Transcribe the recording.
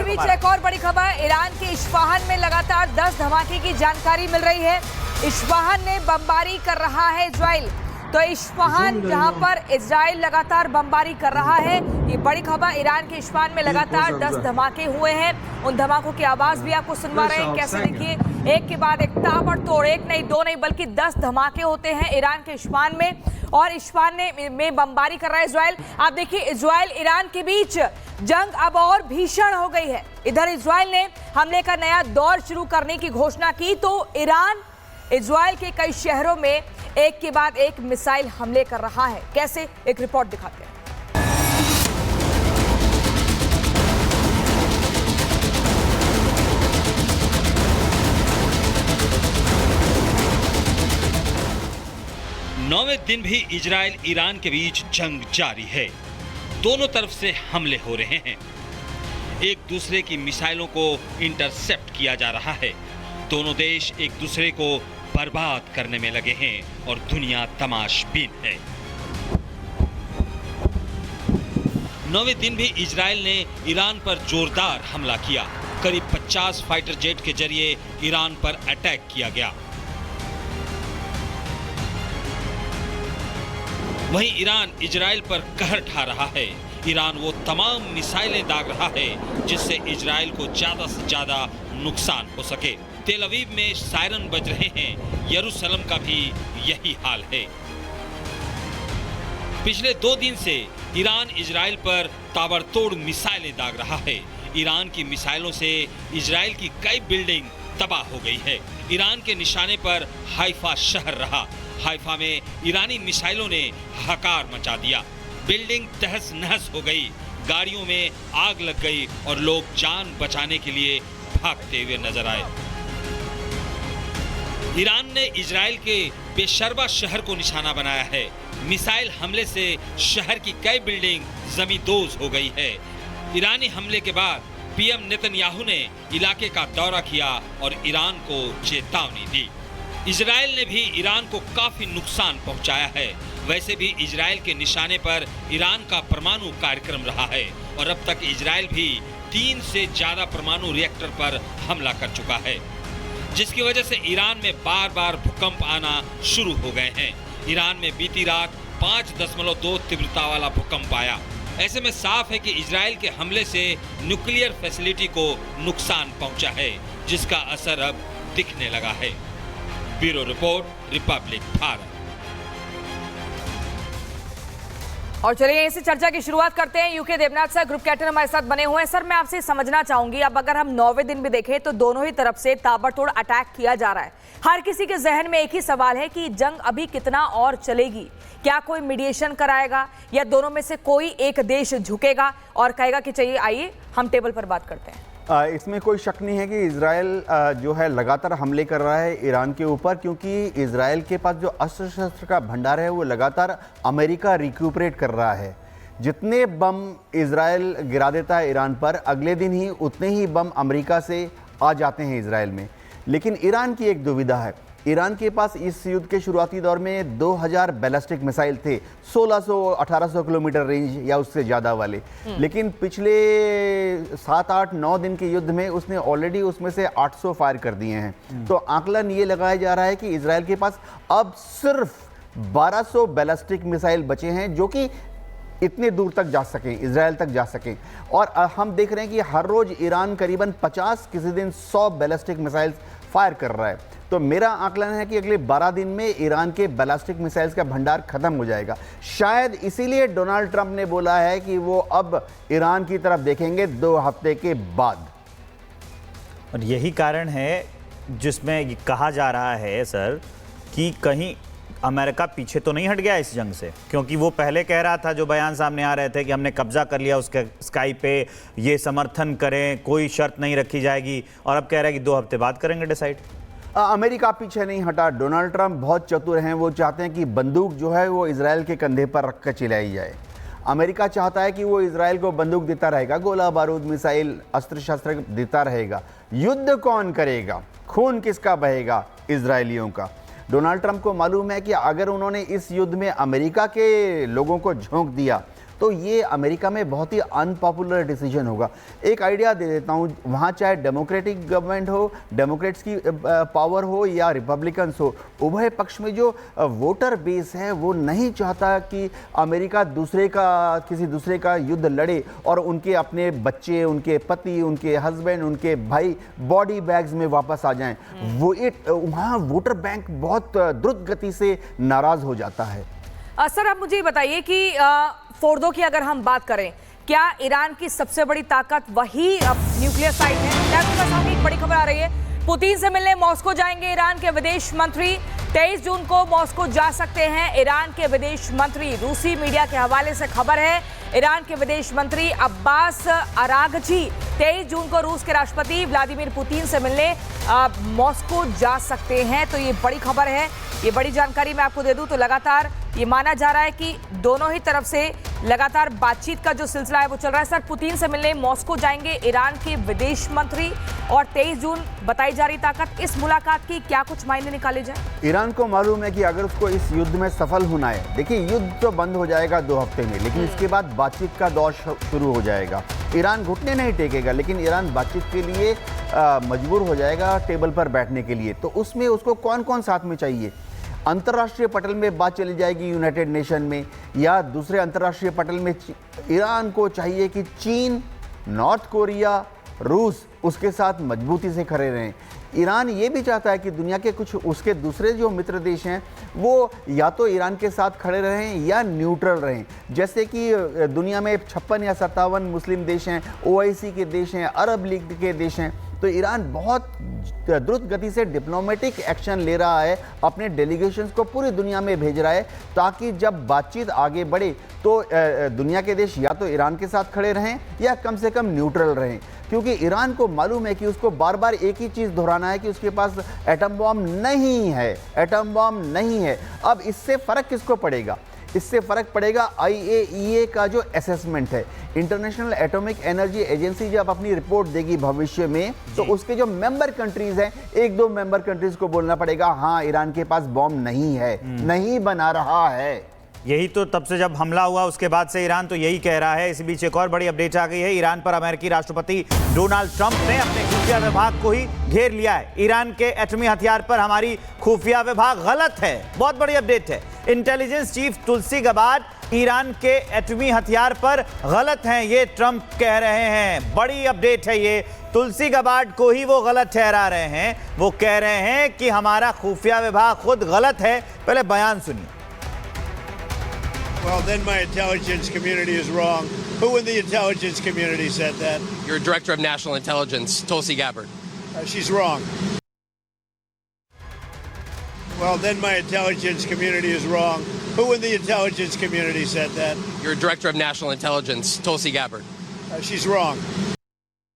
बीच एक और बड़ी खबर, ईरान के इस्फहान में लगातार 10 धमाके की जानकारी मिल रही है। इस्फहान ने बमबारी कर रहा है इजराइल। तो इस्फहान जहां पर इजराइल लगातार बमबारी कर रहा है, ये बड़ी खबर। ईरान के इस्फहान में लगातार 10 धमाके हुए हैं। उन धमाकों की आवाज भी आपको सुनवा रहे हैं। कैसे देखिए, एक के बाद एक ताबड़तोड़, एक नहीं दो नहीं बल्कि 10 धमाके होते हैं ईरान के इस्फहान में, और इस्फहान में बमबारी कर रहा है इजराइल। आप देखिए, इजराइल ईरान के बीच जंग अब और भीषण हो गई है। इधर इजराइल ने हमले का नया दौर शुरू करने की घोषणा की, तो ईरान इजराइल के कई शहरों में एक के बाद एक मिसाइल हमले कर रहा है। कैसे, एक रिपोर्ट दिखाते हैं। नौवें दिन भी इजराइल ईरान के बीच जंग जारी है। दोनों तरफ से हमले हो रहे हैं। एक दूसरे की मिसाइलों को इंटरसेप्ट किया जा रहा है। दोनों देश एक दूसरे को बर्बाद करने में लगे हैं और दुनिया तमाशबीन है। नौवें दिन भी इजराइल ने ईरान पर जोरदार हमला किया। करीब 50 फाइटर जेट के जरिए ईरान पर अटैक किया गया। वहीं ईरान इजराइल पर कहर ढा रहा है। ईरान वो तमाम मिसाइलें दाग रहा है जिससे इजराइल को ज्यादा से ज्यादा नुकसान हो सके। तेल अवीव में सायरन बज रहे हैं। यरूशलेम का भी यही हाल है। पिछले 2 दिन से ईरान इजराइल पर ताबड़तोड़ मिसाइलें दाग रहा है। ईरान की मिसाइलों से इजराइल की कई बिल्डिंग तबाह हो गई है। ईरान के निशाने पर हाइफा शहर रहा। हाइफा में ईरानी मिसाइलों ने हाहाकार मचा दिया। बिल्डिंग तहस नहस हो गई, गाड़ियों में आग लग गई और लोग जान बचाने के लिए भागते हुए नजर आए। ईरान ने इजराइल के बेशर्बा शहर को निशाना बनाया है। मिसाइल हमले से शहर की कई बिल्डिंग जमींदोज हो गई है। ईरानी हमले के बाद पीएम नेतन्याहू ने इलाके का दौरा किया और ईरान को चेतावनी दी। इजराइल ने भी ईरान को काफी नुकसान पहुंचाया है। वैसे भी इजराइल के निशाने पर ईरान का परमाणु कार्यक्रम रहा है और अब तक इजराइल भी 3 से ज्यादा परमाणु रिएक्टर पर हमला कर चुका है, जिसकी वजह से ईरान में बार बार भूकंप आना शुरू हो गए हैं। ईरान में बीती रात 5.2 तीव्रता वाला भूकंप आया। ऐसे में साफ है कि इजराइल के हमले से न्यूक्लियर फैसिलिटी को नुकसान पहुंचा है, जिसका असर अब दिखने लगा है। Bureau report, Republic Bharat. और चलिए यहीं से चर्चा की शुरुआत करते हैं। UK Devnath sir group captain हमारे साथ बने हुए हैं। सर, मैं आपसे समझना चाहूंगी, अब अगर हम 9वें दिन भी देखें तो दोनों ही तरफ से ताबड़तोड़ अटैक किया जा रहा है। हर किसी के जहन में एक ही सवाल है कि जंग अभी कितना और चलेगी। क्या कोई मीडिएशन कराएगा या दोनों में से कोई एक देश झुकेगा और कहेगा कि चलिए आइए हम टेबल पर बात करते हैं? इसमें कोई शक नहीं है कि इजराइल जो है लगातार हमले कर रहा है ईरान के ऊपर, क्योंकि इजराइल के पास जो अस्त्र शस्त्र का भंडार है वो लगातार अमेरिका रिक्यूपरेट कर रहा है। जितने बम इजराइल गिरा देता है ईरान पर, अगले दिन ही उतने ही बम अमेरिका से आ जाते हैं इजराइल में। लेकिन ईरान की एक दुविधा है। ईरान के पास इस युद्ध के शुरुआती दौर में 2000 बैलिस्टिक मिसाइल थे, 1600-1800 किलोमीटर रेंज या उससे ज़्यादा वाले। लेकिन पिछले 7-8-9 दिन के युद्ध में उसने ऑलरेडी उसमें से 800 फायर कर दिए हैं। तो आकलन ये लगाया जा रहा है कि इजराइल के पास अब सिर्फ 1200 बैलिस्टिक मिसाइल बचे हैं जो कि इतने दूर तक जा सकें, इजराइल तक जा सकें। और हम देख रहे हैं कि हर रोज़ ईरान करीबन 50, किसी दिन 100 बैलिस्टिक मिसाइल फायर कर रहा है। तो मेरा आकलन है कि अगले 12 दिन में ईरान के बैलिस्टिक मिसाइल्स का भंडार खत्म हो जाएगा। शायद इसीलिए डोनाल्ड ट्रंप ने बोला है कि वो अब ईरान की तरफ देखेंगे 2 हफ्ते के बाद। और यही कारण है जिसमें कहा जा रहा है सर कि कहीं अमेरिका पीछे तो नहीं हट गया इस जंग से, क्योंकि वो पहले कह रहा था, जो बयान सामने आ रहे थे कि हमने कब्जा कर लिया उसके स्काई पे, ये समर्थन करें, कोई शर्त नहीं रखी जाएगी, और अब कह रहा है कि 2 हफ्ते बाद करेंगे डिसाइड। अमेरिका पीछे नहीं हटा। डोनाल्ड ट्रंप बहुत चतुर हैं। वो चाहते हैं कि बंदूक जो है वो इजराइल के कंधे पर रखकर चलाई जाए। अमेरिका चाहता है कि वो इजराइल को बंदूक देता रहेगा, गोला बारूद मिसाइल अस्त्र शस्त्र देता रहेगा। युद्ध कौन करेगा? खून किसका बहेगा? इजरायलियों का। डोनाल्ड ट्रंप को मालूम है कि अगर उन्होंने इस युद्ध में अमेरिका के लोगों को झोंक दिया तो ये अमेरिका में बहुत ही अनपॉपुलर डिसीजन होगा। एक आइडिया दे देता हूँ, वहाँ चाहे डेमोक्रेटिक गवर्नमेंट हो, डेमोक्रेट्स की पावर हो या रिपब्लिकन्स हो, उभय पक्ष में जो वोटर बेस है वो नहीं चाहता कि अमेरिका किसी दूसरे का युद्ध लड़े और उनके अपने बच्चे, उनके पति, उनके हस्बैंड, उनके भाई बॉडी बैग्स में वापस आ जाएं। वहाँ वोटर बैंक बहुत द्रुत गति से नाराज हो जाता है। सर आप मुझे बताइए कि फोर्दो की अगर हम बात करें, क्या ईरान की सबसे बड़ी ताकत वही न्यूक्लियर साइट है? क्या आपके पास आगे एक बड़ी खबर आ रही है, पुतिन से मिलने मॉस्को जाएंगे ईरान के विदेश मंत्री। 23 जून को मॉस्को जा सकते हैं ईरान के विदेश मंत्री। रूसी मीडिया के हवाले से खबर है, ईरान के विदेश मंत्री अब्बास अरागची 23 जून को रूस के राष्ट्रपति व्लादिमीर पुतिन से मिलने मॉस्को जा सकते हैं। तो ये बड़ी खबर है, ये बड़ी जानकारी मैं आपको दे दूं तो लगातार ये माना जा रहा है कि दोनों ही तरफ से लगातार बातचीत का जो सिलसिला है वो चल रहा है। सर, पुतिन से मिलने मॉस्को जाएंगे ईरान के विदेश मंत्री और 23 जून बताई जा रही ताकत, इस मुलाकात की क्या कुछ मायने निकाले जाए? ईरान को मालूम है कि अगर उसको इस युद्ध में सफल होना है, देखिए युद्ध तो बंद हो जाएगा 2 हफ्ते में, लेकिन इसके बाद बातचीत का दौर शुरू हो जाएगा। ईरान घुटने नहीं टेकेगा, लेकिन ईरान बातचीत के लिए मजबूर हो जाएगा टेबल पर बैठने के लिए। तो उसमें उसको कौन कौन साथ में चाहिए? अंतर्राष्ट्रीय पटल में बात चली जाएगी यूनाइटेड नेशन में, या दूसरे अंतर्राष्ट्रीय पटल में ईरान को चाहिए कि चीन, नॉर्थ कोरिया, रूस उसके साथ मजबूती से खड़े रहें। ईरान ये भी चाहता है कि दुनिया के कुछ उसके दूसरे जो मित्र देश हैं वो या तो ईरान के साथ खड़े रहें या न्यूट्रल रहें। जैसे कि दुनिया में 56 या 57 मुस्लिम देश हैं, OIC के देश हैं, अरब लीग के देश हैं। तो ईरान बहुत द्रुत गति से डिप्लोमेटिक एक्शन ले रहा है, अपने डेलीगेशंस को पूरी दुनिया में भेज रहा है, ताकि जब बातचीत आगे बढ़े तो दुनिया के देश या तो ईरान के साथ खड़े रहें या कम से कम न्यूट्रल रहें। क्योंकि ईरान को मालूम है कि उसको बार बार एक ही चीज़ दोहराना है कि उसके पास एटम बॉम्ब नहीं है, एटम बॉम्ब नहीं है। अब इससे फ़र्क किसको पड़ेगा? इससे फ़र्क पड़ेगा IAEA का जो असेसमेंट है, इंटरनेशनल एटॉमिक एनर्जी एजेंसी जब अपनी रिपोर्ट देगी भविष्य में, तो उसके जो मेंबर कंट्रीज़ हैं, 1-2 मेंबर कंट्रीज़ को बोलना पड़ेगा हाँ ईरान के पास बॉम्ब नहीं है, नहीं बना रहा है। यही तो तब से जब हमला हुआ उसके बाद से ईरान तो यही कह रहा है। इसी बीच एक और बड़ी अपडेट आ गई है, ईरान पर अमेरिकी राष्ट्रपति डोनाल्ड ट्रंप ने अपने खुफिया विभाग को ही घेर लिया है। ईरान के एटमी हथियार पर हमारी खुफिया विभाग गलत है, बहुत बड़ी अपडेट है। इंटेलिजेंस चीफ तुलसी गबार्ड ईरान के एटमी हथियार पर गलत हैं, ये ट्रंप कह रहे हैं। बड़ी अपडेट है ये, तुलसी गबार्ड को ही वो गलत ठहरा रहे हैं। वो कह रहे हैं कि हमारा खुफिया विभाग खुद गलत है। पहले बयान सुनिए। Well, then my intelligence community is wrong. Who in the intelligence community said that? Your Director of National Intelligence, Tulsi Gabbard. She's wrong. Well, then my intelligence community is wrong. Who in the intelligence community said that? Your Director of National Intelligence, Tulsi Gabbard. She's wrong.